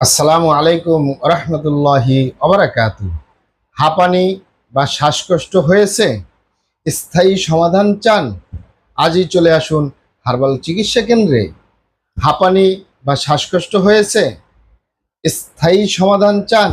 আসসালামু আলাইকুম রহমতুল্লাহি ওবারাকাতু। হাঁপানি বা শ্বাসকষ্ট হয়েছে, স্থায়ী সমাধান চান? আজই চলে আসুন হার্বাল চিকিৎসা কেন্দ্রে। হাঁপানি বা শ্বাসকষ্ট হয়েছে, স্থায়ী সমাধান চান?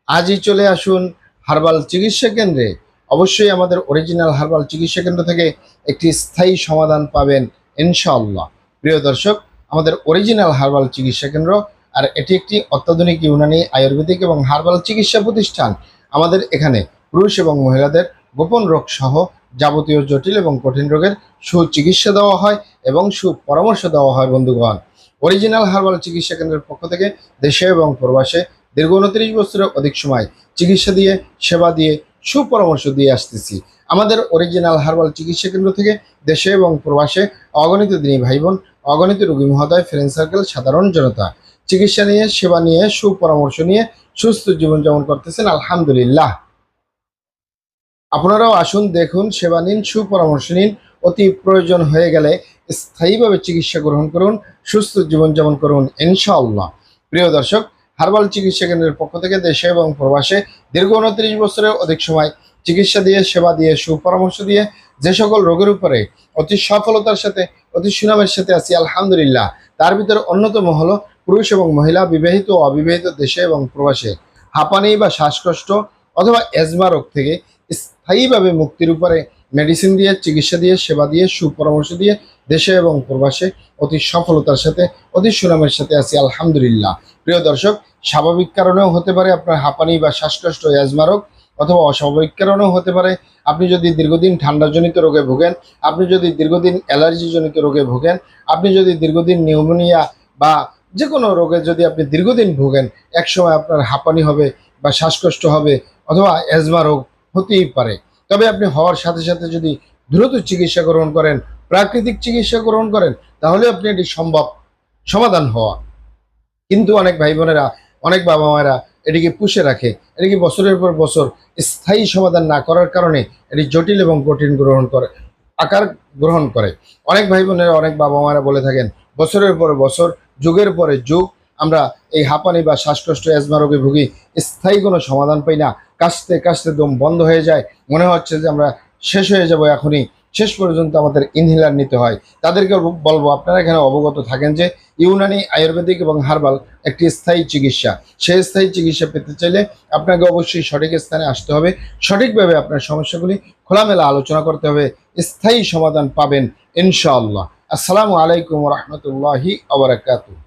আজই চলে আসুন হার্বাল চিকিৎসা কেন্দ্রে। অবশ্যই আমাদের অরিজিনাল হার্বাল চিকিৎসা কেন্দ্র থেকে একটি স্থায়ী সমাধান পাবেন ইনশাআল্লাহ। প্রিয় দর্শক, আমাদের অরিজিনাল হার্বাল চিকিৎসা কেন্দ্র, আর এটি একটি অত্যাধুনিক ইউনানি আয়ুর্বেদিক এবং হার্বাল চিকিৎসা প্রতিষ্ঠান। আমাদের এখানে পুরুষ এবং মহিলাদের গোপন রোগ সহ যাবতীয় জটিল এবং কঠিন রোগের সুচিকিৎসা দেওয়া হয় এবং সুপরামর্শ দেওয়া হয়। বন্ধুগণ, অরিজিনাল হার্বাল চিকিৎসা কেন্দ্রের পক্ষ থেকে দেশে এবং প্রবাসে দীর্ঘ 29 বছরের অধিক সময় চিকিৎসা দিয়ে, সেবা দিয়ে, সুপরামর্শ দিয়ে আসতেছি। আমাদের অরিজিনাল হার্বাল চিকিৎসা কেন্দ্র থেকে দেশে এবং প্রবাসে অগণিত দিনী ভাই বোন, অগণিত রোগী মহোদয়, ফ্রেন্ড সার্কেল, সাধারণ জনতা চিকিৎসা নিয়ে, সেবা নিয়ে, সুপরামর্শ নিয়ে সুস্থ জীবনযাপন করতেছেন আলহামদুলিল্লাহ। আপনারাও আসুন, দেখুন, সেবা নিন, সুপরামর্শ নিন। অতি প্রয়োজন হয়ে গেলে স্থায়ীভাবে চিকিৎসা গ্রহণ করুন, সুস্থ জীবনযাপন করুন ইনশাআল্লাহ। প্রিয় দর্শক, হার্বাল চিকিৎসা কেন্দ্রের পক্ষ থেকে দেশে এবং প্রবাসে দীর্ঘ 29 বছরের অধিক সময় চিকিৎসা দিয়ে, সেবা দিয়ে, সুপরামর্শ দিয়ে যে সকল রোগের উপরে অতি সফলতার সাথে, অতি সুনামের সাথে আছি আলহামদুলিল্লাহ। তার ভিতরে অন্যতম হলো পুরুষ এবং মহিলা, বিবাহিত ও অবিবাহিত, দেশে এবং প্রবাসে হাঁপানি বা শ্বাসকষ্ট অথবা অ্যাজমা রোগ থেকে স্থায়ীভাবে মুক্তির উপরে মেডিসিন দিয়ে, চিকিৎসা দিয়ে, সেবা দিয়ে, সুপরামর্শ দিয়ে দেশে এবং প্রবাসে অতি সফলতার সাথে, অতি সুনামের সাথে আছি আলহামদুলিল্লাহ। প্রিয় দর্শক, স্বাভাবিক কারণেও হতে পারে আপনার হাঁপানি বা শ্বাসকষ্ট, অ্যাজমা রোগ, অথবা অস্বাভাবিক কারণেও হতে পারে। আপনি যদি দীর্ঘদিন ঠান্ডাজনিত রোগে ভোগেন, আপনি যদি দীর্ঘদিন অ্যালার্জিজনিত রোগে ভোগেন, আপনি যদি দীর্ঘদিন নিউমোনিয়া বা যে কোনো রোগে যদি আপনি দীর্ঘদিন ভোগেন, একসময় আপনার হাঁপানি হবে বা শ্বাসকষ্ট হবে অথবা অ্যাজমা রোগ হতেই পারে। তবে আপনি হওয়ার সাথে সাথে যদি দ্রুত চিকিৎসা গ্রহণ করেন, প্রাকৃতিক চিকিৎসা গ্রহণ করেন, তাহলে আপনি এটি সম্ভব সমাধান হওয়া। কিন্তু অনেক ভাই বোনেরা, অনেক বাবা মায়েরা এটিকে পুষে রাখে, এটিকে বছরের পর বছর স্থায়ী সমাধান না করার কারণে এটি জটিল এবং কঠিন আকার গ্রহণ করে। অনেক ভাই বোনেরা, অনেক বাবা মায়েরা বলে থাকেন, বছরের পর বছর, যুগের পরে যুগ আমরা এই হাঁপানি বা শ্বাসকষ্ট, অ্যাজমা রোগে ভুগি, স্থায়ী কোনো সমাধান পাই না। কাশতে কাশতে দম বন্ধ হয়ে যায়, মনে হচ্ছে যে আমরা শেষ হয়ে যাব এখনই। শেষ পর্যন্ত আমাদের ইনহেলার নিতে হয়। তাদেরকে বলবো, আপনারা এখানে অবগত থাকেন যে ইউনানি আয়ুর্বেদিক এবং হার্বাল একটি স্থায়ী চিকিৎসা। সেই স্থায়ী চিকিৎসা পেতে চাইলে আপনাকে অবশ্যই সঠিক স্থানে আসতে হবে, সঠিকভাবে আপনার সমস্যাগুলি খোলামেলা আলোচনা করতে হবে, স্থায়ী সমাধান পাবেন ইনশাআল্লাহ। আসসালামু আলাইকুম রহমতুল্লাহি ওয়া বারাকাতুহু।